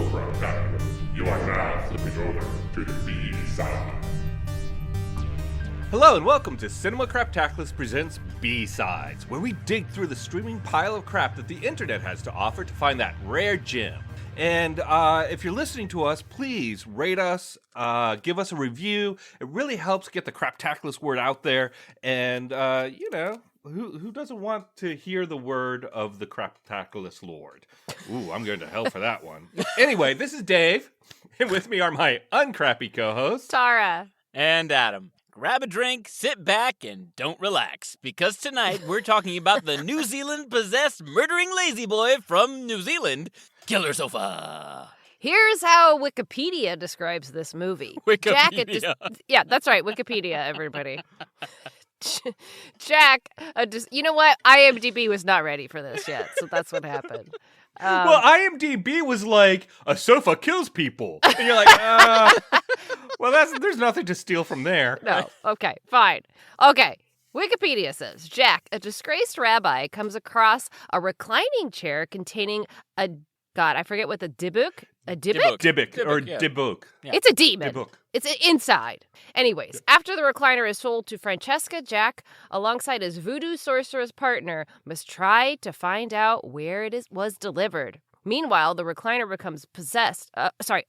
Craptaculous. You are now flipping over to the B-side. Hello and welcome to Cinema Craptaculous presents B-Sides, where we dig through the streaming pile of crap that the internet has to offer to find that rare gem. And if you're listening to us, please rate us, give us a review. It really helps get the Craptaculous word out there. And, who doesn't want to hear the word of the Craptaculous Lord? Ooh, I'm going to hell for that one. Anyway, this is Dave, and with me are my uncrappy co-hosts, Tara and Adam. Grab a drink, sit back, and don't relax, because tonight we're talking about the New Zealand-possessed murdering lazy boy from New Zealand, Killer Sofa. Here's how Wikipedia describes this movie. Wikipedia. Yeah, that's right, Wikipedia, everybody. Jack, you know what? IMDb was not ready for this yet, so that's what happened. Well, IMDb was like, a sofa kills people. And you're like, well, there's nothing to steal from there. No, okay, fine. Okay, Wikipedia says, Jack, a disgraced rabbi, comes across a reclining chair containing I forget what the dybbuk? A dybbuk? Dybbuk. Yeah. It's a demon. Dybbuk. It's inside. Anyways, after the recliner is sold to Francesca, Jack, alongside his voodoo sorceress partner, must try to find out where it was delivered. Meanwhile, the recliner becomes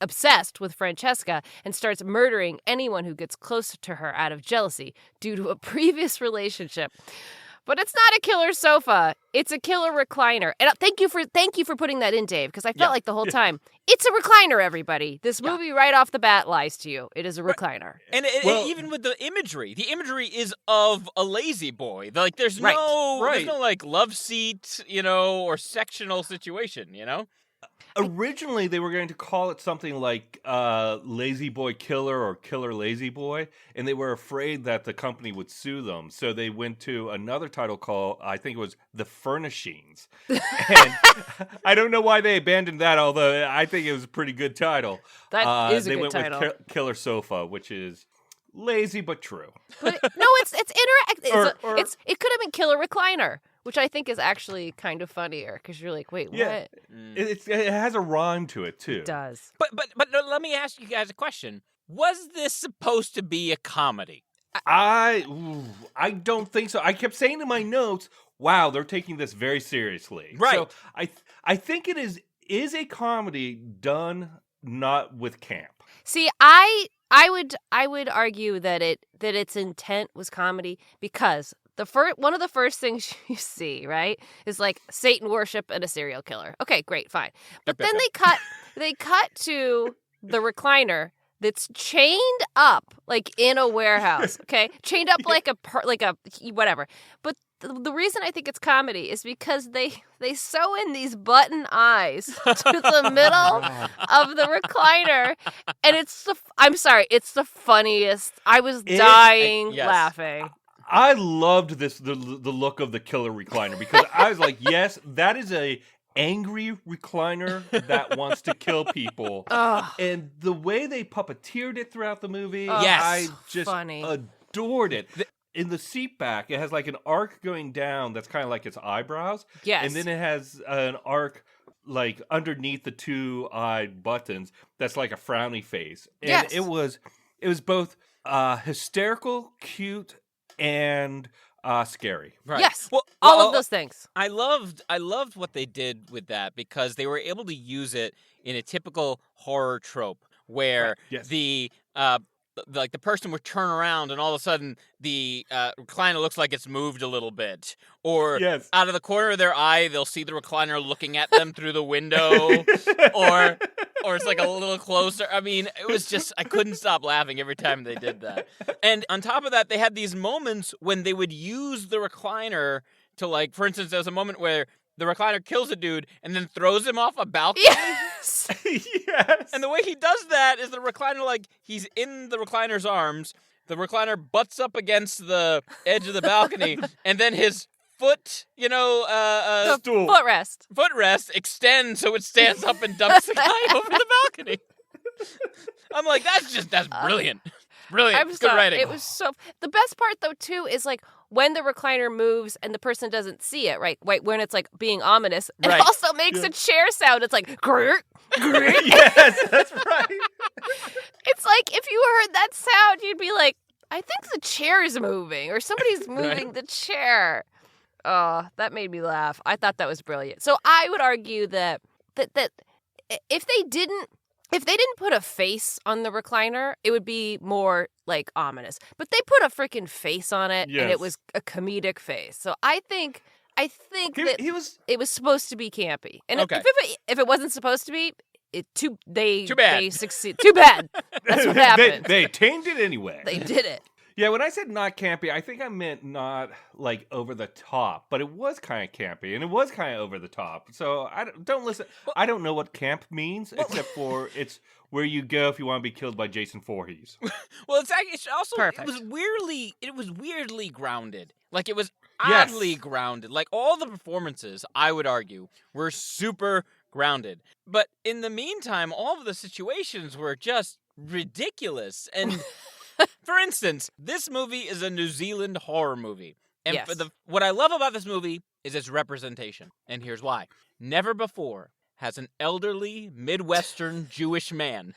obsessed with Francesca and starts murdering anyone who gets close to her out of jealousy due to a previous relationship. But it's not a killer sofa. It's a killer recliner. And thank you for putting that in, Dave, because I felt like the whole time, it's a recliner, everybody. This movie right off the bat lies to you. It is a recliner. And even with the imagery is of a lazy boy. Like, there's no like love seat, or sectional situation, Originally, they were going to call it something like Lazy Boy Killer or Killer Lazy Boy, and they were afraid that the company would sue them. So they went to another title called, I think it was The Furnishings. And I don't know why they abandoned that, although I think it was a pretty good title. That is a good title. They went with Killer Sofa, which is lazy but true. But no, it's interactive. It could have been Killer Recliner, which I think is actually kind of funnier because you're like, wait, what? It has a rhyme to it too. It does. But let me ask you guys a question. Was this supposed to be a comedy? I don't think so. I kept saying in my notes, wow, they're taking this very seriously. Right. So I think it is a comedy done not with camp. See, I would argue that its intent was comedy because one of the first things you see, right, is like Satan worship and a serial killer. Okay, great, fine. But then they cut to the recliner that's chained up like in a warehouse. Okay, chained up like a whatever. But the reason I think it's comedy is because they sew in these button eyes to the middle of the recliner, and it's the funniest. I was dying laughing. I loved the look of the killer recliner because I was like, yes, that is a angry recliner that wants to kill people. And the way they puppeteered it throughout the movie, I just adored it. In the seat back, it has like an arc going down that's kind of like its eyebrows. Yes. And then it has an arc like underneath the two-eyed buttons that's like a frowny face. And it was both hysterical, cute, and scary. Right. Yes. Well, all of those things. I loved what they did with that because they were able to use it in a typical horror trope where the person would turn around and all of a sudden the recliner looks like it's moved a little bit. Or out of the corner of their eye, they'll see the recliner looking at them through the window. Or it's like a little closer. I mean, it was just, I couldn't stop laughing every time they did that. And on top of that, they had these moments when they would use the recliner to, like, for instance, there was a moment where the recliner kills a dude and then throws him off a balcony. Yes. Yes. And the way he does that is the recliner, like, he's in the recliner's arms. The recliner butts up against the edge of the balcony, and then his foot, footrest extends so it stands up and dumps the guy over the balcony. I'm like, that's brilliant. Brilliant. I'm Good sorry. writing. It was so. The best part though too is like when the recliner moves and the person doesn't see it, right? When it's like being ominous, it also makes a chair sound. It's like grrr, Yes, that's right. It's like if you heard that sound, you'd be like, I think the chair is moving, or somebody's moving the chair. Oh, that made me laugh. I thought that was brilliant. So I would argue that if they didn't put a face on the recliner, it would be more like ominous. But they put a freaking face on it, and it was a comedic face. So I think that it was supposed to be campy. And if it wasn't supposed to be, too bad. They succeed. Too bad. That's what happened. They tamed it anyway. They did it. Yeah, when I said not campy, I think I meant not like over the top, but it was kind of campy and it was kind of over the top. So don't listen. I don't know what camp means except for it's where you go if you want to be killed by Jason Voorhees. Well, it's also Perfect. it was weirdly grounded. Like it was oddly grounded. Like all the performances, I would argue, were super grounded. But in the meantime, all of the situations were just ridiculous. And for instance, this movie is a New Zealand horror movie. And what I love about this movie is its representation. And here's why. Never before has an elderly Midwestern Jewish man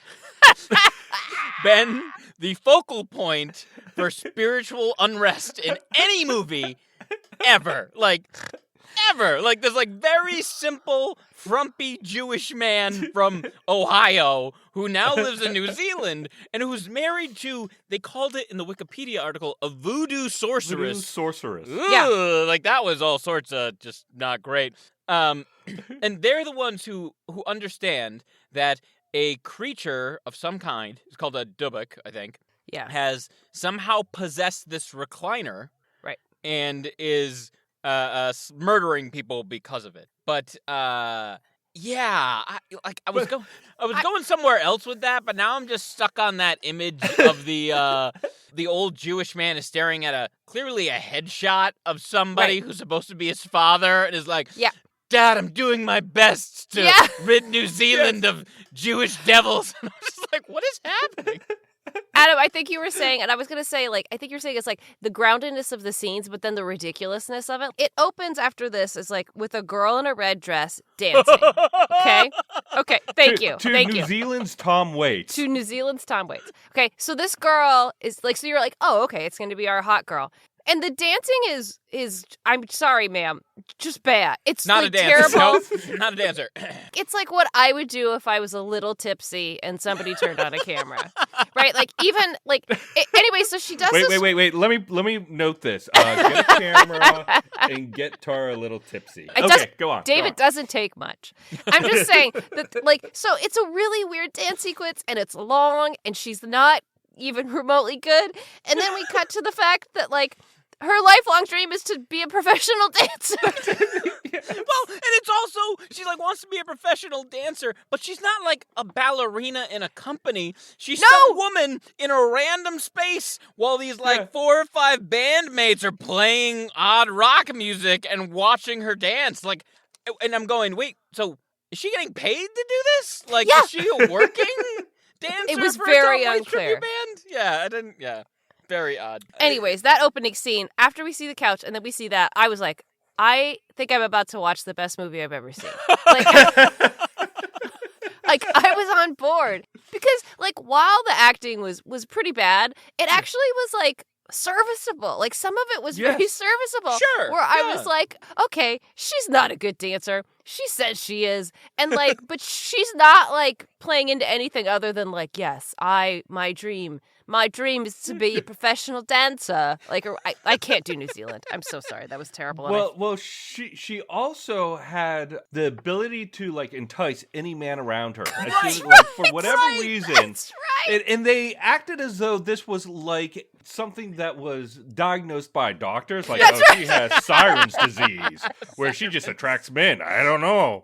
been the focal point for spiritual unrest in any movie ever. Like, ever. Like, this, like, very simple, frumpy Jewish man from Ohio who now lives in New Zealand and who's married to, they called it in the Wikipedia article, a voodoo sorceress. Voodoo sorceress. Ugh, like, that was all sorts of just not great. And they're the ones who understand that a creature of some kind, it's called a dybbuk, I think, has somehow possessed this recliner. Right. And is murdering people because of it. But I was going somewhere else with that, but now I'm just stuck on that image of the old Jewish man is staring at clearly a headshot of somebody who's supposed to be his father and is like, Dad, I'm doing my best to rid New Zealand of Jewish devils. And I'm just like, what is happening? Adam, I think you were saying, and I was going to say, like, I think you're saying it's like the groundedness of the scenes, but then the ridiculousness of it. It opens after this as like with a girl in a red dress dancing. Okay? Okay, thank you. To Thank New you. Zealand's Tom Waits. To New Zealand's Tom Waits. Okay, so this girl is like, so you're like, oh, okay, it's going to be our hot girl. And the dancing is I'm sorry, ma'am, just bad. It's not like a dancer. terrible. Nope, not a dancer. It's like what I would do if I was a little tipsy and somebody turned on a camera, right? Like even like anyway. So she does. Wait. Let me note this. Get a camera and get Tara a little tipsy. Go on. David doesn't take much. I'm just saying that like so it's a really weird dance sequence and it's long and she's not even remotely good. And then we cut to the fact that like her lifelong dream is to be a professional dancer. Well, and it's also, she like wants to be a professional dancer, but she's not like a ballerina in a company. She's some woman in a random space while these like 4 or 5 bandmates are playing odd rock music and watching her dance. Like, and I'm going, wait, so is she getting paid to do this? Like, is she a working dancer? It was for very a Tom Waits unclear. tribute band? Yeah, I didn't. Yeah, very odd. Anyways, that opening scene, after we see the couch and then we see that, I was like, I think I'm about to watch the best movie I've ever seen. Like, like I was on board because, like, while the acting was pretty bad, it actually was like serviceable. Like some of it was very serviceable. Sure. Where I was like, okay, she's not a good dancer. She says she is, and like, but she's not like playing into anything other than like, yes, my dream is to be a professional dancer. Like, I can't do New Zealand. I'm so sorry. That was terrible. Well, she also had the ability to like entice any man around her. For whatever reason. That's right. And they acted as though this was like something that was diagnosed by doctors. Like, she has Siren's disease, where she just attracts men. I don't know.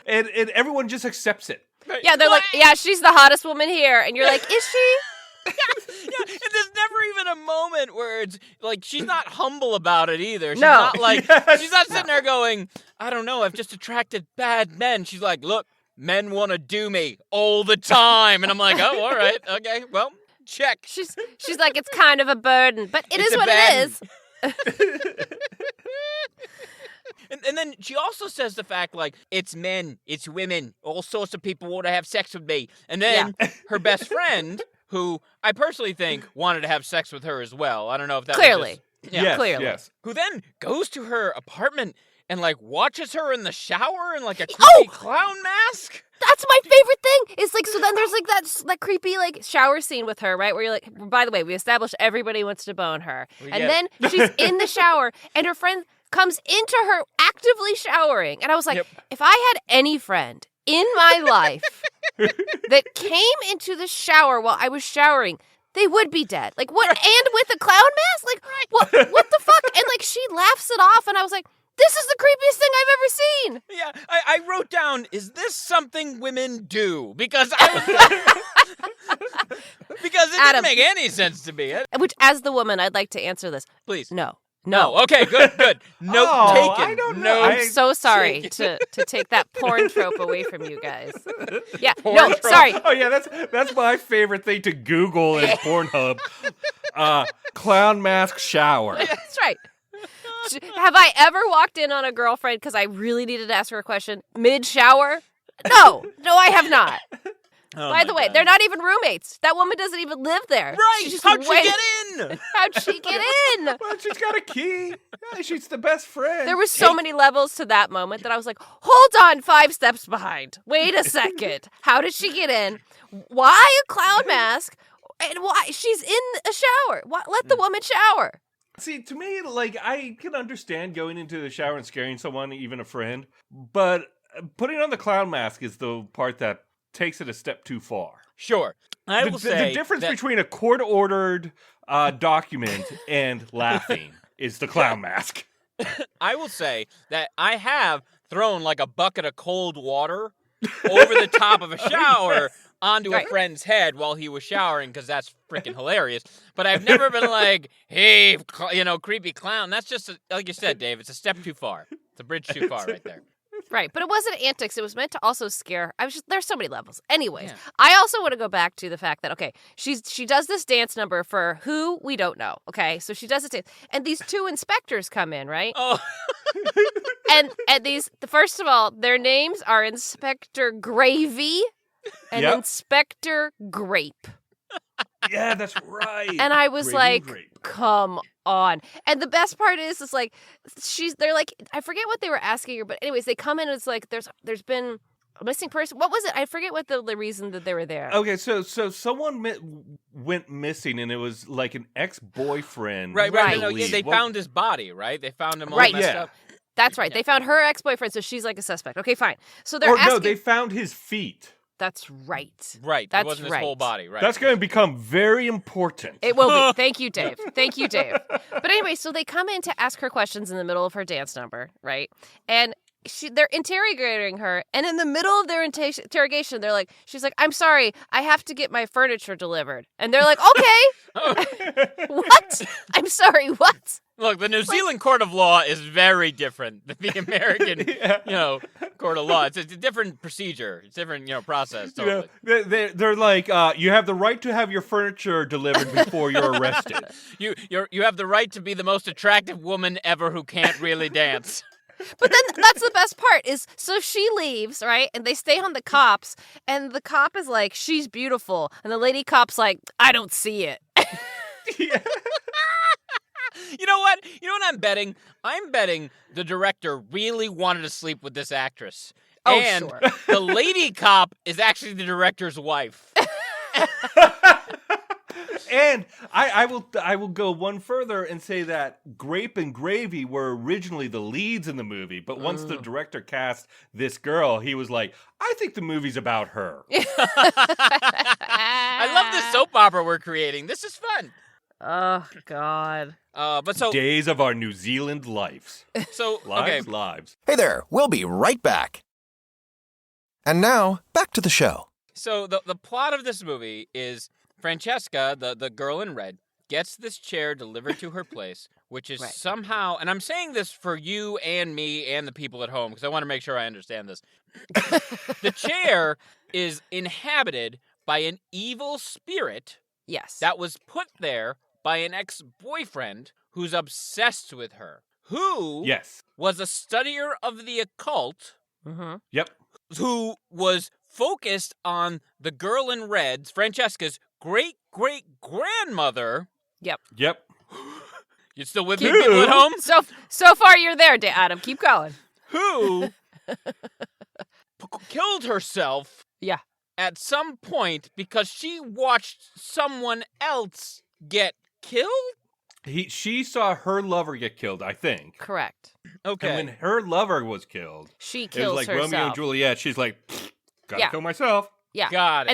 And everyone just accepts it. Yeah, they're like, yeah, she's the hottest woman here. And you're like, is she? Yeah, and there's never even a moment where it's like she's not humble about it either. She's not like she's not sitting there going, I don't know, I've just attracted bad men. She's like, look, men want to do me all the time, and I'm like, oh, all right, okay, well, check. She's like, it's kind of a burden, but it's what it is. And then she also says the fact, like, it's men, it's women, all sorts of people want to have sex with me. And then her best friend, who I personally think wanted to have sex with her as well. I don't know if that Clearly. was just, Clearly. Yes. who then goes to her apartment and, like, watches her in the shower in, like, a creepy clown mask. That's my favorite thing. It's like, so then there's like that creepy like shower scene with her, right? Where you're like, by the way, we established everybody wants to bone her. Then she's in the shower and her friend comes into her actively showering. And I was like, if I had any friend in my life that came into the shower while I was showering, they would be dead. Like what? And with a clown mask? Like what the fuck? And like she laughs it off and I was like, this is the creepiest thing I've ever seen. Yeah, I wrote down, is this something women do? Because I was because it didn't make any sense to me. Which, as the woman, I'd like to answer this. Please. No. Okay, good. Note taken. I don't know. I'm so sorry to take that porn trope away from you guys. Yeah, trope. Sorry. Oh yeah, that's my favorite thing to Google is Pornhub. Clown mask shower. That's right. Have I ever walked in on a girlfriend because I really needed to ask her a question mid-shower? No, I have not. By the way, they're not even roommates. That woman doesn't even live there. Right. How'd she get in? How'd she get in? Well, she's got a key. Yeah, she's the best friend. There were so many levels to that moment that I was like, hold on, 5 steps behind. Wait a second. How did she get in? Why a clown mask? And why? She's in a shower. Let the woman shower. See, to me, like, I can understand going into the shower and scaring someone, even a friend, but putting on the clown mask is the part that takes it a step too far. Sure. I will say the difference between a court-ordered document and laughing is the clown mask. I will say that I have thrown, like, a bucket of cold water over the top of a shower onto a friend's head while he was showering, because that's freaking hilarious. But I've never been like, hey, creepy clown. That's just, like you said, Dave, it's a step too far. It's a bridge too far right there. Right, but it wasn't antics. It was meant to also scare. There's so many levels. Anyways, I also want to go back to the fact that, okay, she does this dance number for who we don't know, okay? So she does this dance, and these 2 inspectors come in, right? Oh. and first of all, their names are Inspector Gravy and Inspector Grape. Yeah, that's right. And I was come on. And the best part is like, they're like, I forget what they were asking her, but anyways, they come in and it's like, there's been a missing person. What was it? I forget what the reason that they were there. Okay, so someone went missing and it was like an ex-boyfriend. Right. No, they found his body, right? They found him all messed up. That's right. They found her ex-boyfriend, so she's like a suspect. Okay, fine. So they're asking... No, they found his feet. That's right. Right. That wasn't his whole body, right. That's going to become very important. It will be. Thank you, Dave. But anyway, so they come in to ask her questions in the middle of her dance number, right? And they're interrogating her, and in the middle of their interrogation, she's like, I'm sorry, I have to get my furniture delivered. And they're like, okay. What? I'm sorry, what? Look, the New Zealand court of law is very different than the American, court of law. It's a different procedure. It's a different, process. Totally. They're like, you have the right to have your furniture delivered before you're arrested. You have the right to be the most attractive woman ever who can't really dance. But then that's the best part is, so she leaves, right? And they stay on the cops, and the cop is like, she's beautiful. And the lady cop's like, I don't see it. Yeah. You know what I'm betting? I'm betting the director really wanted to sleep with this actress. Oh, and sure. The lady cop is actually the director's wife. And I will go one further and say that Grape and Gravy were originally the leads in the movie, but once the director cast this girl, he was like, I think the movie's about her. I love this soap opera we're creating. This is fun. Oh, God. Days of our New Zealand lives. Lives. Hey there, we'll be right back. And now, back to the show. So the plot of this movie is Francesca, the girl in red, gets this chair delivered to her place, which is somehow, and I'm saying this for you and me and the people at home, because I want to make sure I understand this. The chair is inhabited by an evil spirit. Yes. That was put there by an ex-boyfriend who's obsessed with her, who was a studier of the occult. Mm-hmm. Yep. Who was focused on the girl in red, Francesca's great-great-grandmother. Yep. You still with me, people at home? So far you're there, Adam. Keep going. Who killed herself at some point because she watched someone else get killed? She saw her lover get killed, I think. Correct. Okay. And when her lover was killed, she it kills was like herself. Romeo and Juliet. She's like, gotta kill myself. Yeah. Got it.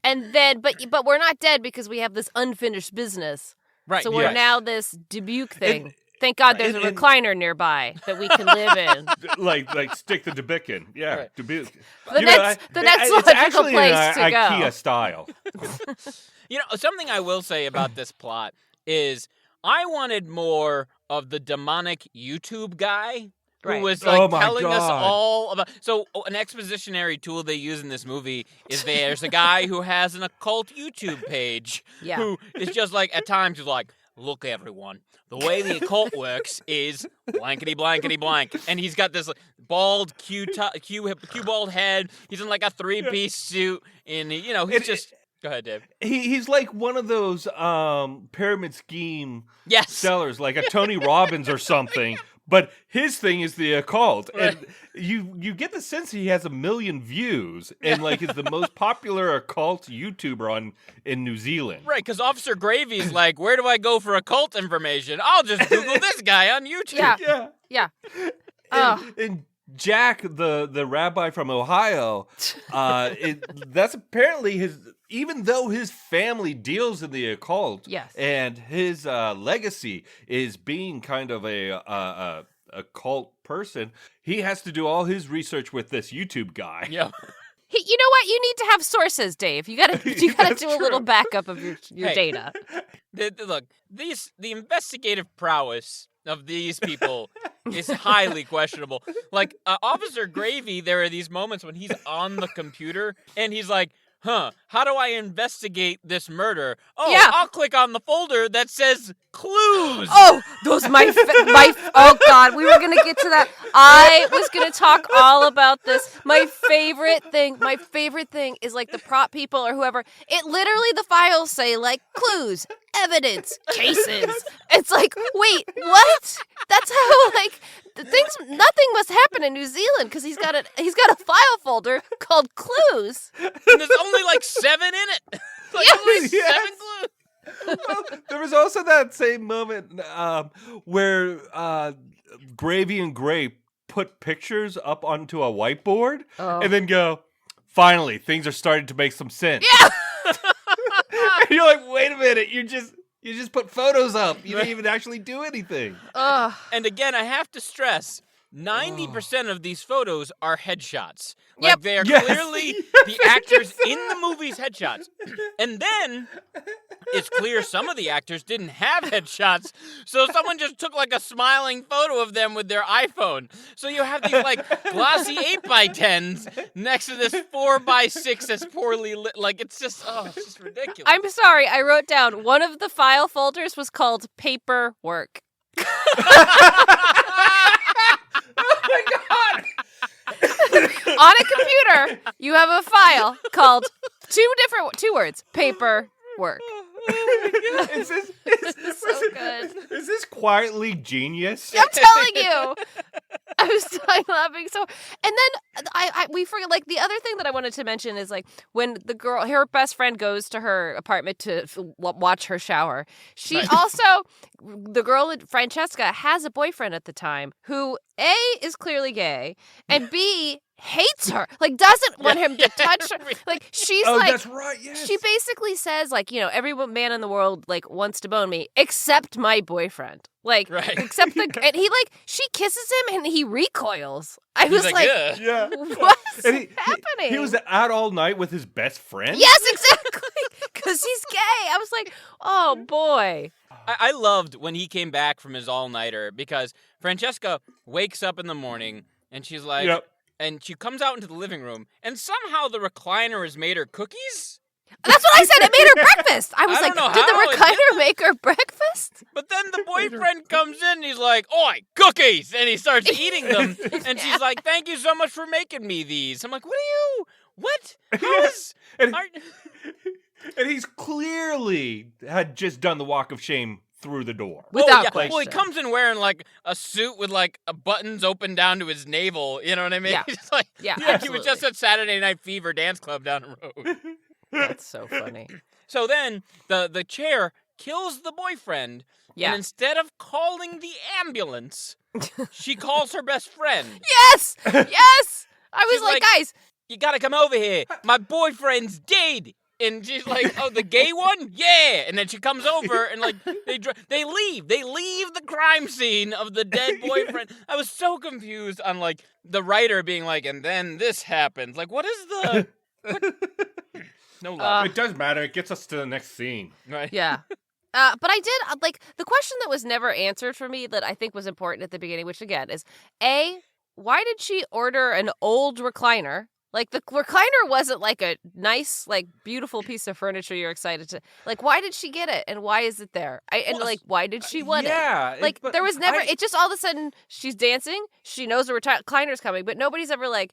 And then but we're not dead because we have this unfinished business. Right. So we're now this dybbuk thing. Thank God there's a recliner nearby that we can live in. like stick the dybbuk in. Yeah, right. dybbuk. The next logical place to go. IKEA style. Something I will say about this plot is I wanted more of the demonic YouTube guy who was telling us all about. So an expositionary tool they use in this movie is there's a guy who has an occult YouTube page who is just like at times he's like, look everyone, the way the occult works is blankety blankety blank, and he's got this bald cue bald head. He's in like a 3-piece suit, and he's just. Go ahead, Dave. He's like one of those pyramid scheme sellers, like a Tony Robbins or something. But his thing is the occult, and you get the sense he has 1 million views, and like is the most popular occult YouTuber in New Zealand. Right, because Officer Gravy's like, where do I go for occult information? I'll just Google this guy on YouTube. Yeah. And Jack, the rabbi from Ohio, that's apparently his. Even though his family deals in the occult, and his legacy is being kind of a occult person, he has to do all his research with this YouTube guy. Yeah. You know what? You need to have sources, Dave. You gotta do a little backup of your data. Look, the investigative prowess of these people is highly questionable. Like Officer Gravy, there are these moments when he's on the computer and he's like, how do I investigate this murder? I'll click on the folder that says clues. Oh, those oh God, we were gonna get to that. I was gonna talk all about this. My favorite thing is like the prop people or whoever. It literally, the files say like clues, evidence, cases. It's like, wait, what? That's how nothing must happen in New Zealand because he's got a file folder called clues. And there's only like 7 in it. Only 7 clues. Well, there was also that same moment where Gravy and Gray put pictures up onto a whiteboard and then go, finally, things are starting to make some sense. Yeah. And you're like, wait a minute, you just put photos up. You didn't even actually do anything. And again, I have to stress, 90% of these photos are headshots. Like they are clearly the actors in the movie's headshots. And then it's clear some of the actors didn't have headshots, so someone just took like a smiling photo of them with their iPhone. So you have these like glossy 8x10s next to this 4x6 that's poorly lit. Like it's just ridiculous. I'm sorry, I wrote down one of the file folders was called paperwork. Oh my God! On a computer, you have a file called two words, paperwork. Oh my God. Is this so good. Is this quietly genius? I'm telling you. I was laughing so. And then we forget, like, the other thing that I wanted to mention is, like, when the girl, her best friend goes to her apartment to watch her shower. She also, the girl, Francesca, has a boyfriend at the time who, A, is clearly gay, and B, hates her, like doesn't want him to touch her. Like she's like, that's right, yes. She basically says, like, you know, every man in the world like wants to bone me except my boyfriend. Like, except and he like, she kisses him and he recoils. I was like, yeah. What's happening? He was out all night with his best friend? Yes, exactly. Because he's gay. I was like, oh boy. I loved when he came back from his all-nighter because Francesca wakes up in the morning and she's like, and she comes out into the living room and somehow the recliner has made her cookies? That's what I said. It made her breakfast. I was like, did the recliner make her breakfast? But then the boyfriend boyfriend comes in and he's like, "Oi, cookies!" And he starts eating them. And she's like, "Thank you so much for making me these." I'm like, what? How is... and he's clearly had just done the walk of shame through the door. Without question. Well, he comes in wearing like a suit with like buttons open down to his navel. You know what I mean? Yeah. He's like, he was just at Saturday Night Fever dance club down the road. That's so funny. So then the chair kills the boyfriend, and instead of calling the ambulance, she calls her best friend. Yes! Yes! I was like, guys, you gotta come over here. My boyfriend's dead. And she's like, "Oh, the gay one? Yeah." And then she comes over and like they leave. They leave the crime scene of the dead boyfriend. I was so confused on like the writer being like, "And then this happens." Like, what is the No love. It does matter. It gets us to the next scene. Right. Yeah. But I did, like, the question that was never answered for me that I think was important at the beginning, which, again, is, A, why did she order an old recliner? Like, the recliner wasn't, like, a nice, like, beautiful piece of furniture you're excited to... Like, why did she get it? And why is it there? Why did she want it? Like, there was never... It just all of a sudden, she's dancing, she knows the recliner's coming, but nobody's ever, like,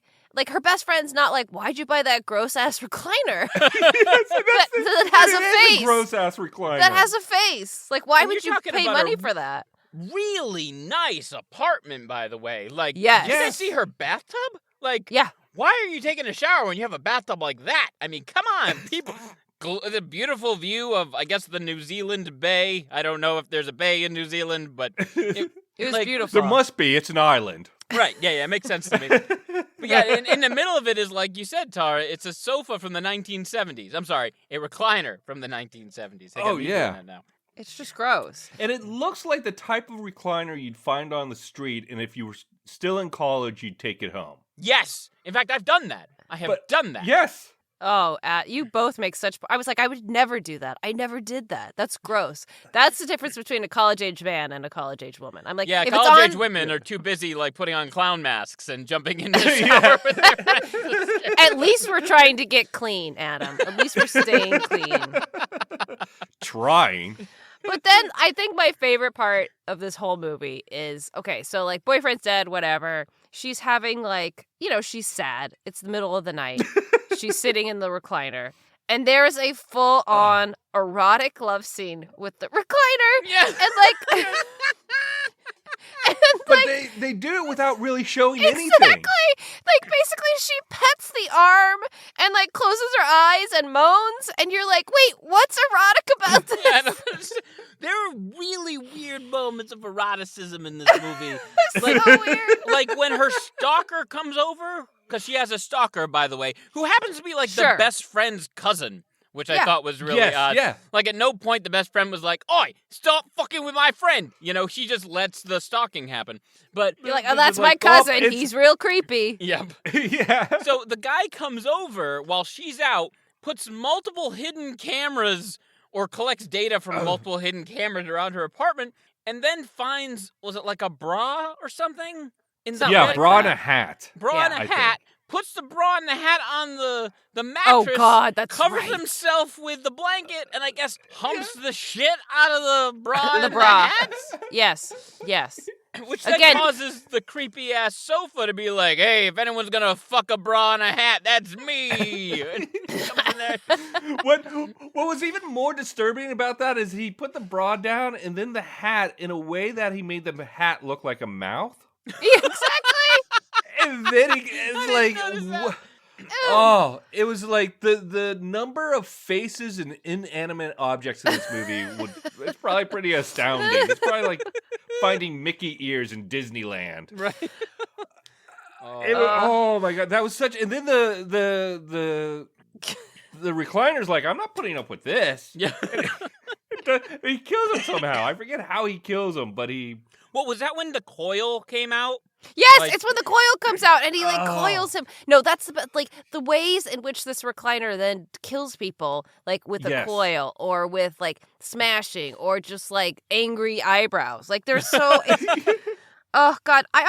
her best friend's not like, "Why'd you buy that gross-ass recliner?" that has a face. Gross-ass recliner. That has a face. Like, why would you pay money for that? Really nice apartment, by the way. Like, yes. Did you guys see her bathtub? Like, yeah. Why are you taking a shower when you have a bathtub like that? I mean, come on, people. The beautiful view of, I guess, the New Zealand Bay. I don't know if there's a bay in New Zealand, but it was like, beautiful. There must be. It's an island. Right. Yeah. It makes sense to me. But yeah, in the middle of it is, like you said, Tara, it's a sofa from the 1970s. I'm sorry, a recliner from the 1970s. Oh, yeah. Now. It's just gross. And it looks like the type of recliner you'd find on the street, and if you were still in college, you'd take it home. Yes. In fact, I've done that. I have done that. Yes. Oh, you both make such... I was like, I would never do that. I never did that. That's gross. That's the difference between a college-age man and a college-age woman. I'm like, yeah, if college-age women are too busy, like, putting on clown masks and jumping in the shower with their friends. At least we're trying to get clean, Adam. At least we're staying clean. Trying. But then I think my favorite part of this whole movie is, okay, so, like, boyfriend's dead, whatever. She's having, like, she's sad. It's the middle of the night. She's sitting in the recliner. And there's a full-on erotic love scene with the recliner. Yeah. And, like... But they do it without really showing anything. Exactly. Like, basically, she pets the arm and, like, closes her eyes and moans. And you're like, wait, what's erotic about this? Yeah, there are really weird moments of eroticism in this movie. Like, so weird. Like, when her stalker comes over, because she has a stalker, by the way, who happens to be, like, the best friend's cousin. Which I thought was really odd. Yeah. Like, at no point the best friend was like, "Oi, stop fucking with my friend." She just lets the stalking happen. But you're like, "Oh, that's my cousin. He's real creepy." Yep. Yeah. So the guy comes over while she's out, puts multiple hidden cameras or collects data from multiple hidden cameras around her apartment, and then finds, was it like a bra or something? Bra and a hat. Bra and a hat. Puts the bra and the hat on the mattress. Oh, God, that's covers right. himself with the blanket, and I guess humps the shit out of the bra and the bra. hat. Yes. Which then causes the creepy-ass sofa to be like, "Hey, if anyone's gonna fuck a bra and a hat, that's me." And he comes in there. What was even more disturbing about that is he put the bra down and then the hat in a way that he made the hat look like a mouth. Yeah, exactly. And then it was like the number of faces and inanimate objects in this movie it's probably pretty astounding. It's probably like finding Mickey ears in Disneyland. Right. Oh my God, that was such. And then the recliner's like, "I'm not putting up with this." Yeah. He kills him somehow. I forget how he kills him, but he. What was that when the coil came out? Yes, it's when the coil comes out and he coils him. No, that's the ways in which this recliner then kills people, like with a coil or with like smashing or just like angry eyebrows. Like they're so. Oh God! I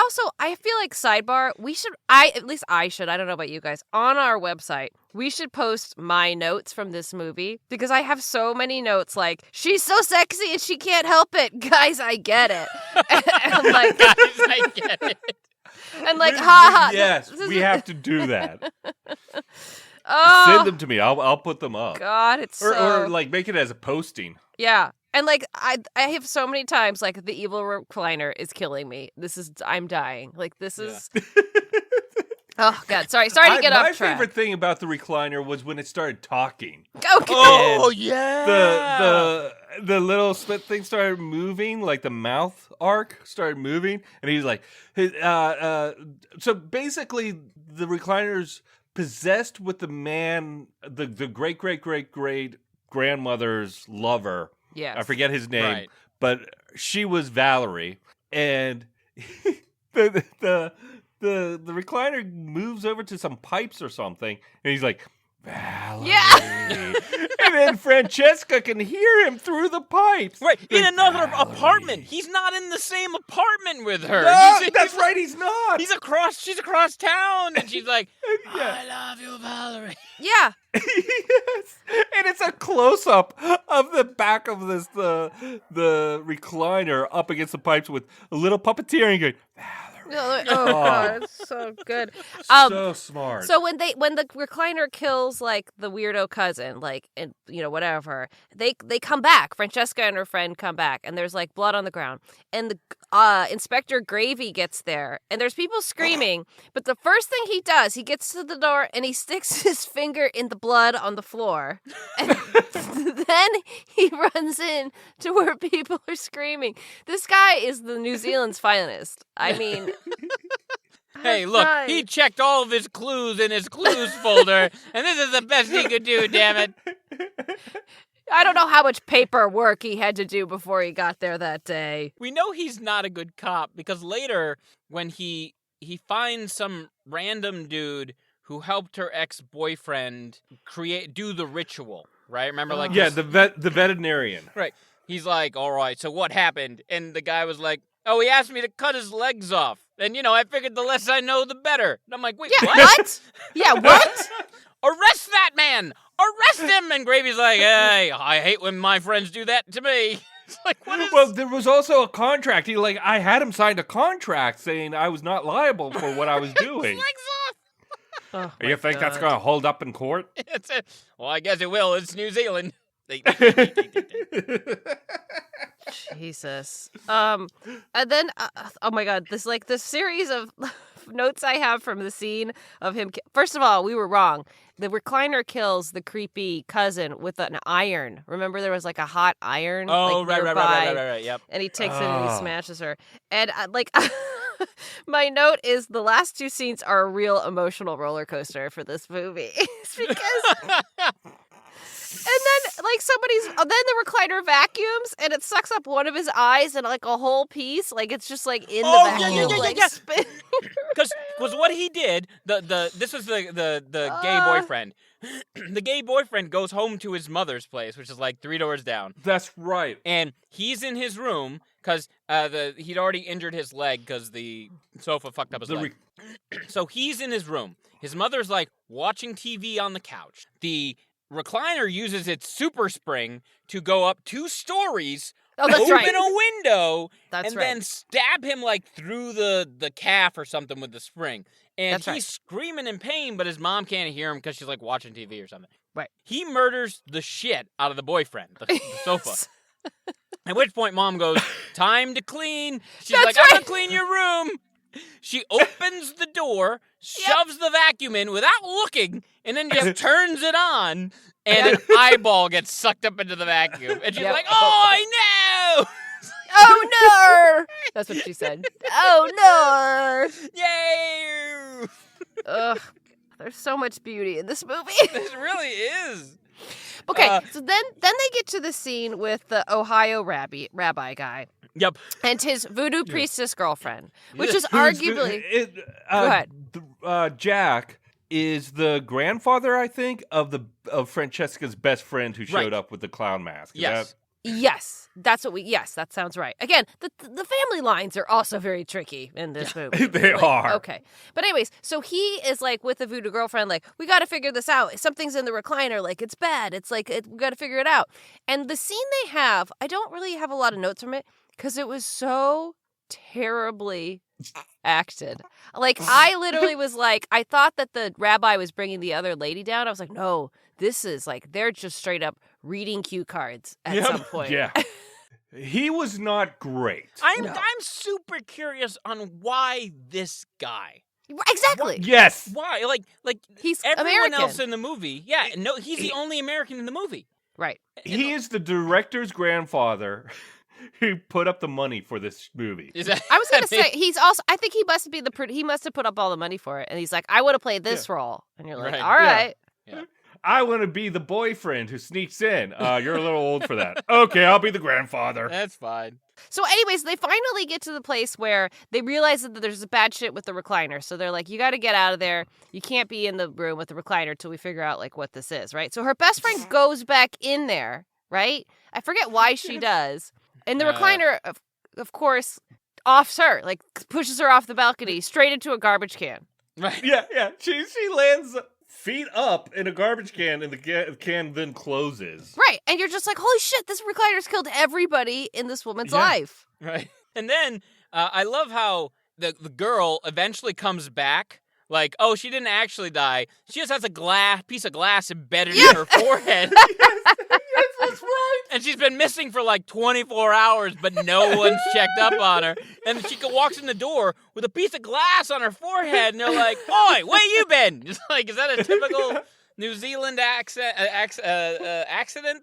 feel like sidebar. At least I should. I don't know about you guys. On our website, we should post my notes from this movie because I have so many notes. Like she's so sexy and she can't help it, guys. I get it. And like, Guys, I get it. and like, ha. Yes, we have to do that. Oh, Send them to me. I'll put them up. God, it's Or like make it as a posting. Yeah. And like I have so many times like the evil recliner is killing me. I'm dying. Like this is Oh God, sorry to get off track. My favorite thing about the recliner was when it started talking. Okay. Oh yeah. The little split thing started moving, like the mouth arc started moving, and he's like, so basically the recliner's possessed with the man, the great grandmother's lover. Yes. I forget his name, Right. but she was Valerie, and the recliner moves over to some pipes or something, and he's like, Valerie. Yeah. And then Francesca can hear him through the pipes. Right, in Like, another Valerie. apartment. He's not in the same apartment with her. No, that's right, he's not. She's across town, and she's like, Yeah. I love you, Valerie. Yeah. Yes. And it's a close-up of the back of the recliner up against the pipes with a little puppeteering going, Oh God, it's so good. so smart. So when the recliner kills like the weirdo cousin, like and whatever, they come back. Francesca and her friend come back, and there's like blood on the ground, and the Inspector Gravy gets there, and there's people screaming. But the first thing he does, he gets to the door and he sticks his finger in the blood on the floor, and then he runs in to where people are screaming. This guy is the New Zealand's finest. I mean. Hey, look, he checked all of his clues in his clues folder, and this is the best he could do, damn it. I don't know how much paperwork he had to do before he got there that day. We know he's not a good cop because later, when he finds some random dude who helped her ex-boyfriend do the ritual, right? Remember, like the veterinarian. Right. He's like, all right, so what happened? And the guy was like, oh, he asked me to cut his legs off. And, I figured the less I know, the better. And I'm like, wait, Yeah, what? Yeah, what? Arrest that man! Arrest him! And Gravy's like, hey, I hate when my friends do that to me. It's like, what is... Well, there was also a contract. I had him sign a contract saying I was not liable for what I was doing. legs off! Oh, You think that's going to hold up in court? Well, I guess it will. It's New Zealand. Jesus. And then, oh my God, this series of notes I have from the scene of him. First of all, we were wrong. The recliner kills the creepy cousin with an iron. Remember, there was like a hot iron. Oh, like, right. Yep. And he takes it and he smashes her. And my note is the last two scenes are a real emotional roller coaster for this movie. It's because. And then, then the recliner vacuums, and it sucks up one of his eyes and, like, a whole piece. Like, it's just, like, in the vacuum. Yeah. Because what he did, this was the gay boyfriend. The gay boyfriend goes home to his mother's place, which is, like, 3 doors down. That's right. And he's in his room, because he'd already injured his leg, because the sofa fucked up his leg. So he's in his room. His mother's, like, watching TV on the couch. The recliner uses its super spring to go up 2 stories, open a window, then stab him like through the calf or something with the spring. And he's screaming in pain, but his mom can't hear him because she's like watching TV or something. Right. He murders the shit out of the boyfriend, the sofa. At which point mom goes, time to clean. She's like, I'm going to clean your room. She opens the door, shoves the vacuum in without looking, and then just turns it on, and an eyeball gets sucked up into the vacuum. And she's like, oh, no! Oh, no! That's what she said. Oh, no! Yay! Ugh. There's so much beauty in this movie. This really is. Okay, so then they get to the scene with the Ohio rabbi guy. Yep. And his voodoo priestess girlfriend, which is arguably... Go ahead. Jack is the grandfather, I think, of Francesca's best friend who showed up with the clown mask. Yes. Yes, that's what yes, that sounds right. Again, the family lines are also very tricky in this movie. They are. Okay. But anyways, so he is like with the voodoo girlfriend, like, we got to figure this out. Something's in the recliner, like it's bad. It's like, we got to figure it out. And the scene they have, I don't really have a lot of notes from it because it was so terribly acted. Like, I literally was like, I thought that the rabbi was bringing the other lady down. I was like, no, this is like, they're just straight up reading cue cards at some point. Yeah. He was not great. I'm super curious on why this guy. Exactly. Yes. Why? Like He's everyone American. else in the movie. Yeah, no, he's the only American in the movie. Right. He is the director's grandfather who put up the money for this movie. Is that? I was gonna say he's also. I think he must be he must have put up all the money for it, and he's like, I would have played this role, and you're like, Right. all right. Yeah. I want to be the boyfriend who sneaks in. You're a little old for that. Okay, I'll be the grandfather. That's fine. So, anyways, they finally get to the place where they realize that there's a bad shit with the recliner. So they're like, you got to get out of there. You can't be in the room with the recliner till we figure out like what this is, right? So her best friend goes back in there, right? I forget why she does. And the recliner, of course, offs her, like pushes her off the balcony straight into a garbage can. Right. Yeah. She lands feet up in a garbage can, and the can then closes. Right. And you're just like, holy shit, this recliner's killed everybody in this woman's life. Right. And then I love how the girl eventually comes back. Like, oh, she didn't actually die. She just has a piece of glass embedded in her forehead. Yes, that's right. And she's been missing for like 24 hours, but no one's checked up on her. And she walks in the door with a piece of glass on her forehead, and they're like, "Oi, where you been?" Just like, is that a typical New Zealand accident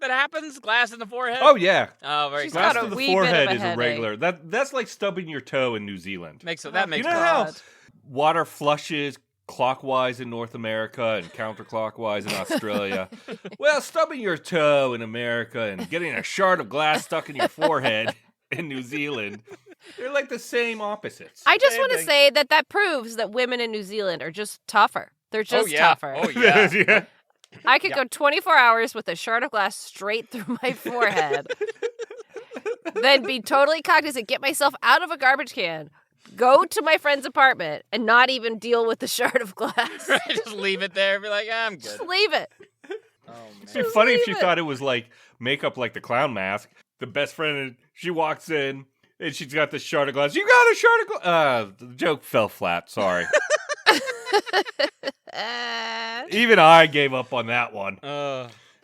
that happens? Glass in the forehead? Oh yeah. Oh, very She's good. Glass got a to the wee bit forehead of a is a headache. regular. That's like stubbing your toe in New Zealand. That makes You know sense. how water flushes clockwise in North America and counterclockwise in Australia? Well, stubbing your toe in America and getting a shard of glass stuck in your forehead in New Zealand, they're like the same opposites. I just Same want to thing. say that proves that women in New Zealand are just tougher. They're just tougher. Oh, yeah. Yeah. I could go 24 hours with a shard of glass straight through my forehead, then be totally cognizant, get myself out of a garbage can, go to my friend's apartment, and not even deal with the shard of glass. Right, just leave it there and be like, I'm good. Just leave it. Oh, It'd man. be funny if she leave it. thought it was like makeup like the clown mask. The best friend, she walks in and she's got this shard of glass. You got a shard of glass. The joke fell flat. Sorry. Even I gave up on that one.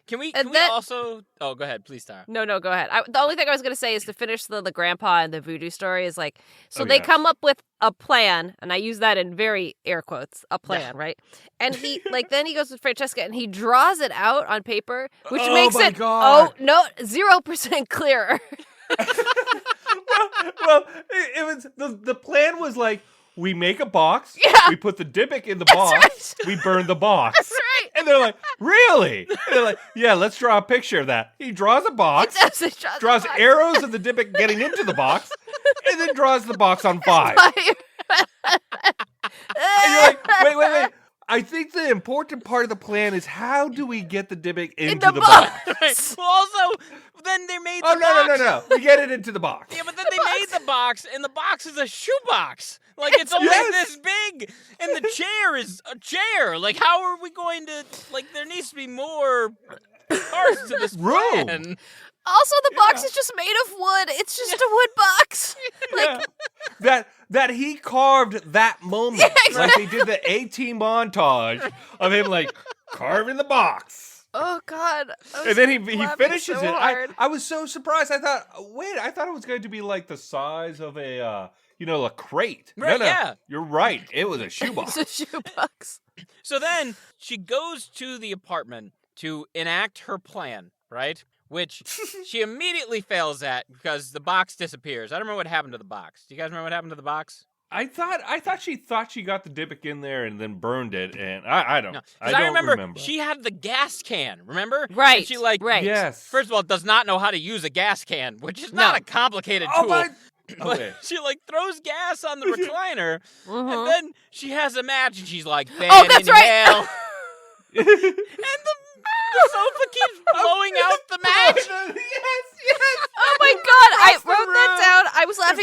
Can we And then- also... Oh, go ahead. Please, Tara. No, go ahead. The only thing I was going to say is to finish the grandpa and the voodoo story is like, so Oh, they yes. come up with a plan, and I use that in very air quotes, a plan, right? And he, then he goes with Francesca and he draws it out on paper, which Oh, makes my it, God. 0% clearer. Well, it was the plan was like, we make a box, Yeah. we put the dybbuk in the box, right. we burn the box. That's right. And they're like, really? And they're like, yeah, let's draw a picture of that. He draws a box, It draws arrows of the dybbuk getting into the box, and then draws the box on 5. And you're like, wait. I think the important part of the plan is how do we get the dybbuk into the box? Right. Well, also, then they made the Oh, box. no. We get it into the box. Yeah, but then they made the box, and the box is a shoebox. Like, it's only Yes. this big, and the chair is a chair. Like, how are we going to... Like, there needs to be more parts to this Room. plan. Also, the box is just made of wood. It's just a wood box. Yeah. That he carved that moment. Yeah, Like they did the A-Team montage of him like carving the box. Oh, God. And then he laughing finishes so it. hard. I was so surprised. I thought it was going to be like the size of a crate. Right, No. yeah. You're right. It was a shoebox. It's a shoebox. So then she goes to the apartment to enact her plan, right? Which she immediately fails at because the box disappears. I don't remember what happened to the box. Do you guys remember what happened to the box? I thought she got the dybbuk in there and then burned it, and I don't. No, I because don't remember she had the gas can. Remember? Right. And she like right. Yes. first of all does not know how to use a gas can, which is not a complicated Oh tool. my. But Okay. she like throws gas on the recliner, Mhm. and then she has a match, and she's like, Oh, that's right. inhale." And the sofa keeps blowing out the match. Yes.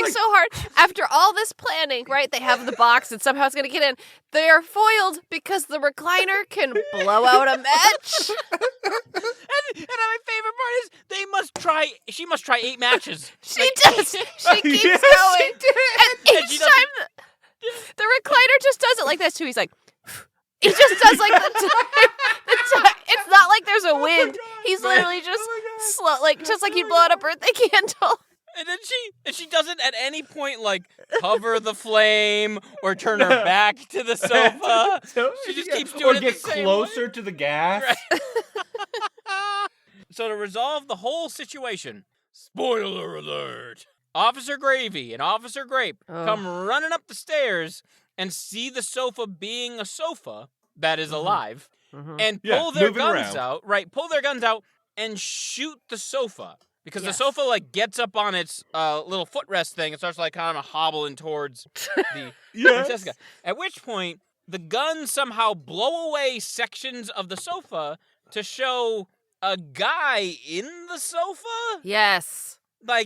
laughing so hard. After all this planning, right? They have the box and somehow it's going to get in. They are foiled because the recliner can blow out a match. And my favorite part is she must try 8 matches. She does. She keeps going. And each time the recliner just does it like this too. He's like, he just does like the time. It's not like there's a wind. He's literally just slow, just like he'd blow out a birthday candle. And then she doesn't at any point like cover the flame or turn her back to the sofa. She just keeps doing it the same way. Or get closer to the gas. Right. So to resolve the whole situation, spoiler alert, Officer Gravy and Officer Grape come running up the stairs and see the sofa being a sofa that is alive and pull their guns out. Right, pull their guns out and shoot the sofa. Because the sofa, gets up on its little footrest thing and starts, kind of hobbling towards the Francesca. At which point, the guns somehow blow away sections of the sofa to show a guy in the sofa? Yes.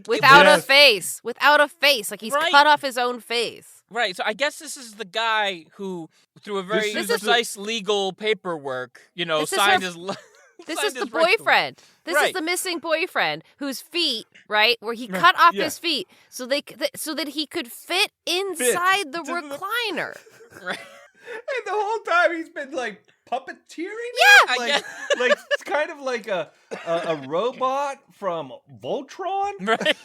Without a face. Without a face. He's cut off his own face. Right, so I guess this is the guy who, through a very precise legal paperwork, signed his... This is the boyfriend. This is the missing boyfriend whose feet, right, where he cut off his feet so that he could fit inside the recliner. Right. And the whole time he's been puppeteering. Yeah, it's kind of like a robot from Voltron. Right.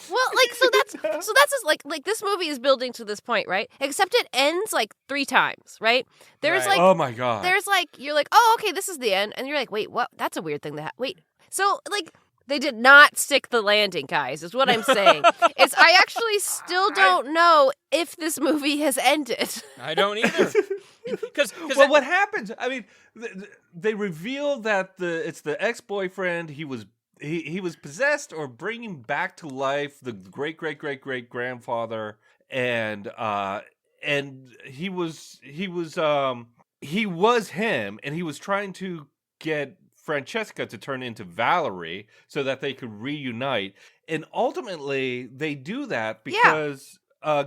Well, so that's just, this movie is building to this point, right? Except it ends 3 times, right? There's oh my god. There's you're oh, okay, this is the end, and you're wait, what? That's a weird thing to wait. So they did not stick the landing, guys. Is what I'm saying. I actually still don't know if this movie has ended. I don't either. What happens? I mean, they reveal that it's the ex-boyfriend. He was possessed or bringing back to life the great grandfather, and he was him, and he was trying to get Francesca to turn into Valerie so that they could reunite, and ultimately they do that because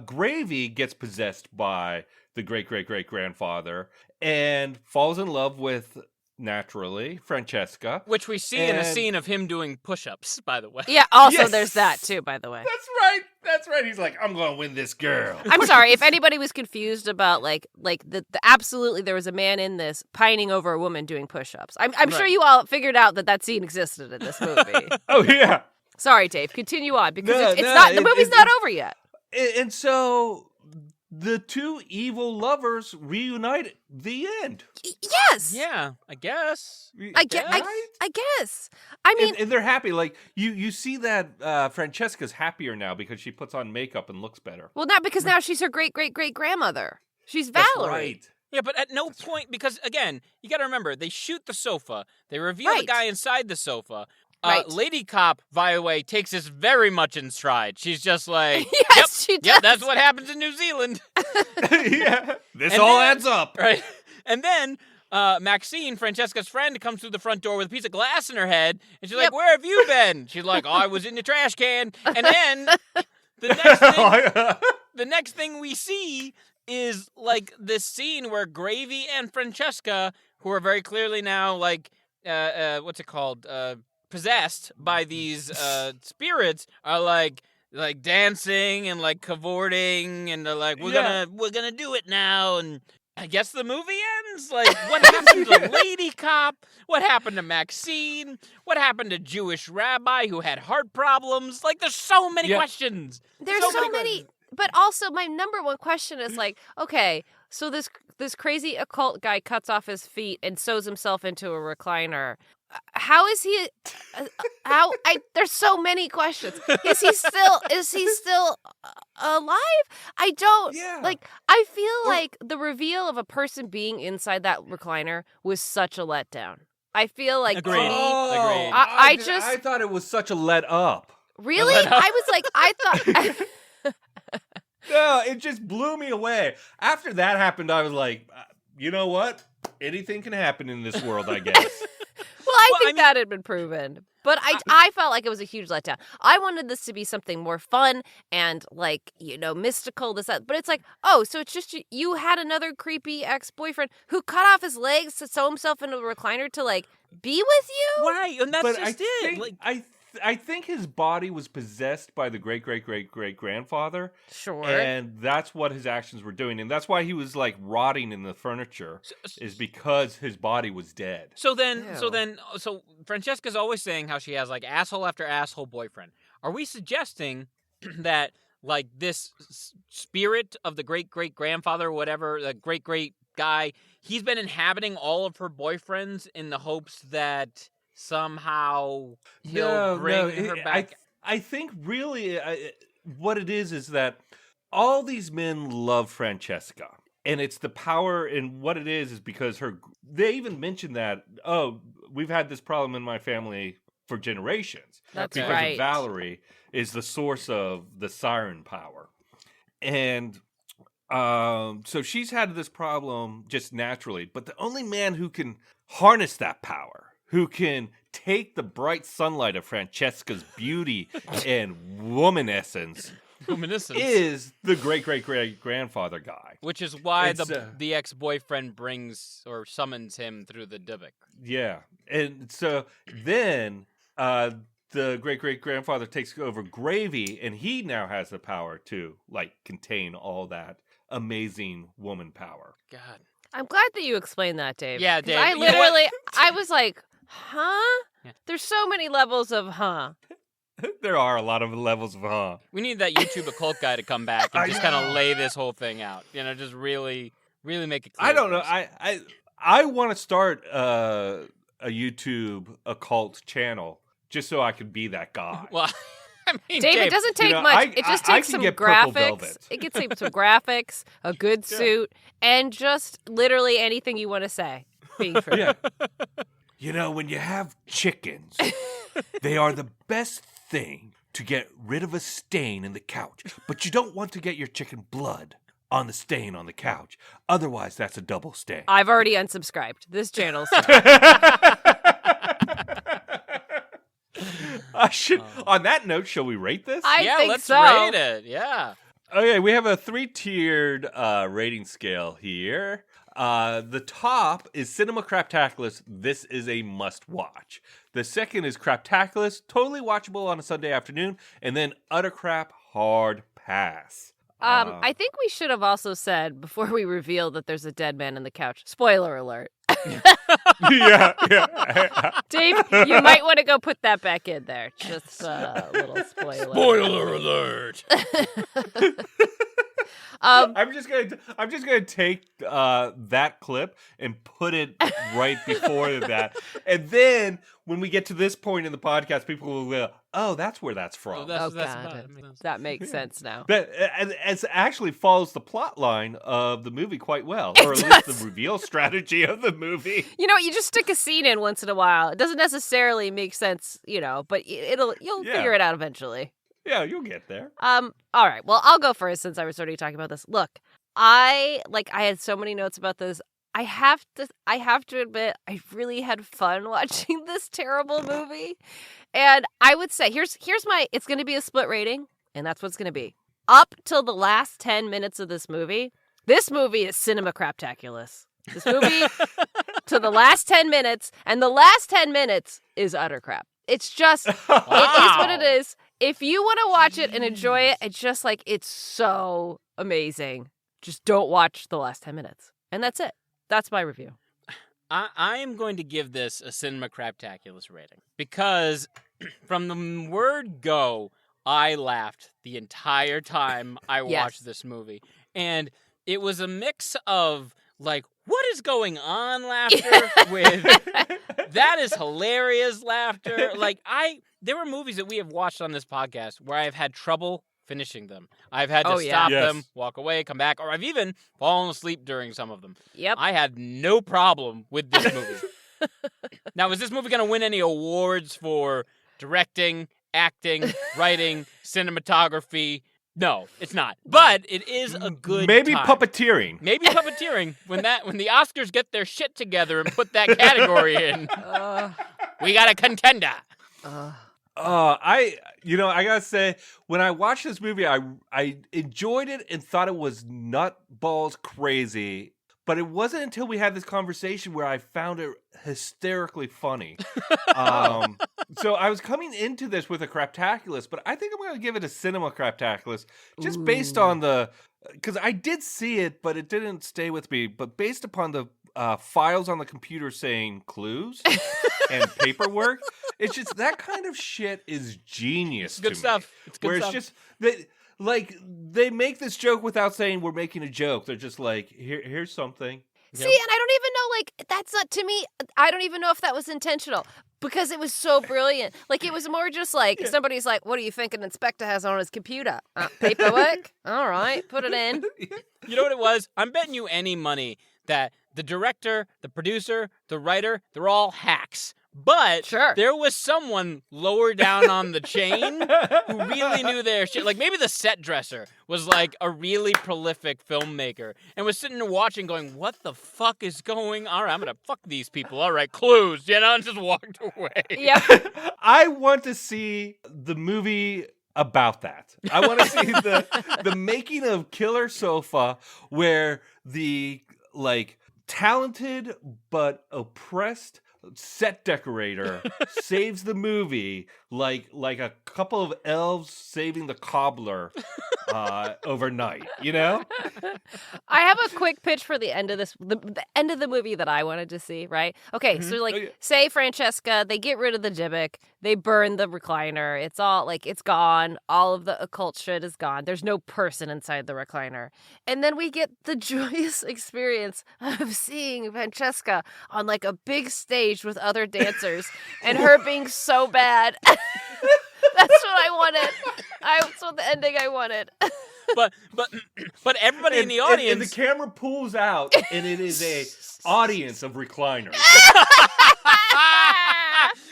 Gravy gets possessed by the great grandfather and falls in love with, naturally, Francesca. Which we see in a scene of him doing push-ups, by the way. Yeah, also there's that, too, by the way. That's right. He's I'm going to win this girl. I'm sorry, if anybody was confused about, the absolutely there was a man in this pining over a woman doing push-ups. I'm sure you all figured out that scene existed in this movie. Oh, yeah. Sorry, Dave, continue on, because the movie's not over yet. And so... the 2 evil lovers reunite at the end. Yes. Yeah, I guess. I guess. I mean, and they're happy. You see that Francesca's happier now because she puts on makeup and looks better. Well, not because now she's her great grandmother. She's Valerie. That's right. Yeah, but at no point, because again, you got to remember, they shoot the sofa. They reveal the guy inside the sofa. Lady Cop, by the way, takes this very much in stride. She's just yes, she does. Yep, that's what happens in New Zealand. Yeah, this all adds up. Right. And then Maxine, Francesca's friend, comes through the front door with a piece of glass in her head, and she's like, where have you been? She's like, I was in the trash can. And then the next thing we see is, this scene where Gravy and Francesca, who are very clearly now, what's it called? Possessed by these spirits, are dancing and cavorting, and they're we're gonna do it now, and I guess the movie ends. What happened to Lady Cop? What happened to Maxine? What happened to Jewish Rabbi who had heart problems? There's so many questions. There's so many. But also, my number one question is okay, so this crazy occult guy cuts off his feet and sews himself into a recliner. How is he? There's so many questions. Is he still alive? I don't. Yeah. I feel the reveal of a person being inside that recliner was such a letdown. I feel Agreed. To me, Agreed. I thought it was such a let up. Really? I was I thought. No, it just blew me away. After that happened, I was you know what? Anything can happen in this world, I guess. Well, I think that had been proven. But I felt like it was a huge letdown. I wanted this to be something more fun and, like, mystical, this, that. But it's like, oh, so it's just you had another creepy ex-boyfriend who cut off his legs to sew himself into a recliner to, like, be with you? Right, and that's just it. Like, I think his body was possessed by the great-great-great-great-grandfather. Sure. And that's what his actions were doing. And that's why he was, like, rotting in the furniture, is because his body was dead. So Francesca's always saying how she has, like, asshole after asshole boyfriend. Are we suggesting that, like, this spirit of the great-great-grandfather, whatever, the great-great guy, he's been inhabiting all of her boyfriends in the hopes that somehow he'll bring her back? I think really what it is that all these men love Francesca. And it's the power, and what it is because they even mentioned that, oh, we've had this problem in my family for generations. That's because right. of Valerie is the source of the siren power. And so she's had this problem just naturally. But the only man who can harness that power, who can take the bright sunlight of Francesca's beauty and woman essence, is the great-great-great-grandfather guy. Which is why the ex-boyfriend brings or summons him through the dybbuk. Yeah. And so then the great-great-grandfather takes over Gravy, and he now has the power to, like, contain all that amazing woman power. God. I'm glad that you explained that, Dave. Yeah, Dave. I was like, huh? Yeah. There's so many levels of huh. There are a lot of levels of huh. We need that YouTube occult guy to come back and just kind of lay this whole thing out. Just really, really make it clear. I don't know. I want to start a YouTube occult channel just so I could be that guy. Well, I mean, Dave, it doesn't take much. It just takes some graphics. It gets some graphics, a good suit, and just literally anything you want to say. Being true. Yeah. When you have chickens, they are the best thing to get rid of a stain in the couch. But you don't want to get your chicken blood on the stain on the couch. Otherwise, that's a double stain. I've already unsubscribed. This channel's On that note, shall we rate this? I think let's so. rate it. Yeah. Okay, we have a 3-tiered rating scale here. The top is Cinema Craptaculous. This is a must-watch. The second is Craptaculous, totally watchable on a Sunday afternoon. And then Utter Crap, hard pass. I think we should have also said, before we reveal that there's a dead man in the couch, spoiler alert. Yeah. Dave, you might want to go put that back in there. Just a little spoiler. Spoiler alert. I'm just gonna take that clip and put it right before that, and then when we get to this point in the podcast, people will go, "Oh, that's where that's from." That makes sense now. That it actually follows the plot line of the movie quite well, or at least the reveal strategy of the movie. You just stick a scene in once in a while. It doesn't necessarily make sense, but you'll figure it out eventually. Yeah, you'll get there. All right. Well, I'll go first since I was already talking about this. Look, I had so many notes about this. I have to admit, I really had fun watching this terrible movie. And I would say, here's it's going to be a split rating, and that's what it's going to be. Up till the last 10 minutes of this movie is cinema craptaculous. This movie to the last 10 minutes, and the last 10 minutes is utter crap. It's just, It is what it is. If you want to watch it and enjoy it, it's so amazing. Just don't watch the last 10 minutes. And that's it. That's my review. I am going to give this a cinema craptaculous rating because from the word go, I laughed the entire time I watched this movie. And it was a mix of, like, what is going on laughter with that is hilarious laughter. Like, there were movies that we have watched on this podcast where I've had trouble finishing them. I've had to stop them, walk away, come back, or I've even fallen asleep during some of them. Yep. I had no problem with this movie. Now, is this movie going to win any awards for directing, acting, writing, cinematography? No, it's not. But it is a good Maybe time. puppeteering. Maybe puppeteering. When the Oscars get their shit together and put that category in. We got a contender. I gotta say, when I watched this movie, I enjoyed it and thought it was nutballs crazy. But it wasn't until we had this conversation where I found it hysterically funny. So I was coming into this with a craptaculus, but I think I'm going to give it a cinema craptaculus just based on because I did see it, but it didn't stay with me. But based upon the files on the computer saying clues and paperwork, it's just that kind of shit is genius. Good stuff. It's good stuff. It's just they make this joke without saying we're making a joke. They're just like, here's something. See, and I don't even know, that's not, to me, I don't even know if that was intentional because it was so brilliant. It was more just somebody's like, what do you think an inspector has on his computer? Paperwork? All right, put it in. You know what it was? I'm betting you any money that the director, the producer, the writer, they're all hacks. But there was someone lower down on the chain who really knew their shit. Maybe the set dresser was a really prolific filmmaker and was sitting there watching going, what the fuck is going on? All right, I'm going to fuck these people. All right, clues, and just walked away. Yeah. I want to see the movie about that. I want to see the making of Killer Sofa where the, talented but oppressed set decorator saves the movie like a couple of elves saving the cobbler overnight, I have a quick pitch for the end of the end of the movie that I wanted to see, right? Okay, so say Francesca, they get rid of the dybbuk, they burn the recliner, it's all it's gone, all of the occult shit is gone, there's no person inside the recliner. And then we get the joyous experience of seeing Francesca on a big stage with other dancers and her being so bad. That's what I wanted. That's what the ending I wanted. But everybody in the audience, and the camera pulls out, and it is a audience of recliners.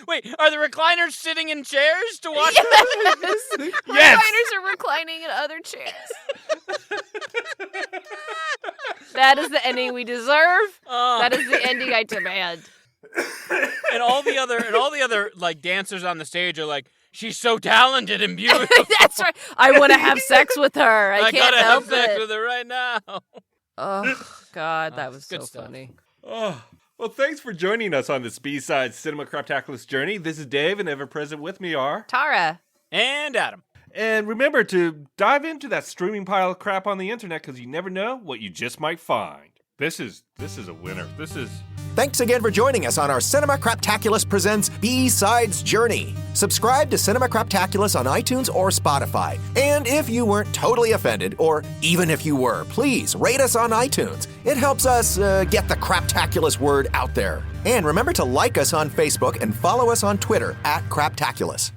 Wait, are the recliners sitting in chairs to watch? Yes. Recliners are reclining in other chairs. That is the ending we deserve. That is the ending I demand. And all the other dancers on the stage are like, she's so talented and beautiful. That's right. I want to have sex with her. I can't help it. I gotta have sex with her right now. Oh God, that was so stuff. funny. Oh, well, thanks for joining us on this B-Side Cinema Craptaculous journey. This is Dave, and ever present with me are Tara and Adam. And remember to dive into that streaming pile of crap on the internet because you never know what you just might find. This is a winner. Thanks again for joining us on our Cinema Craptaculous Presents B-Sides Journey. Subscribe to Cinema Craptaculous on iTunes or Spotify. And if you weren't totally offended, or even if you were, please rate us on iTunes. It helps us get the Craptaculous word out there. And remember to like us on Facebook and follow us on Twitter @Craptaculous.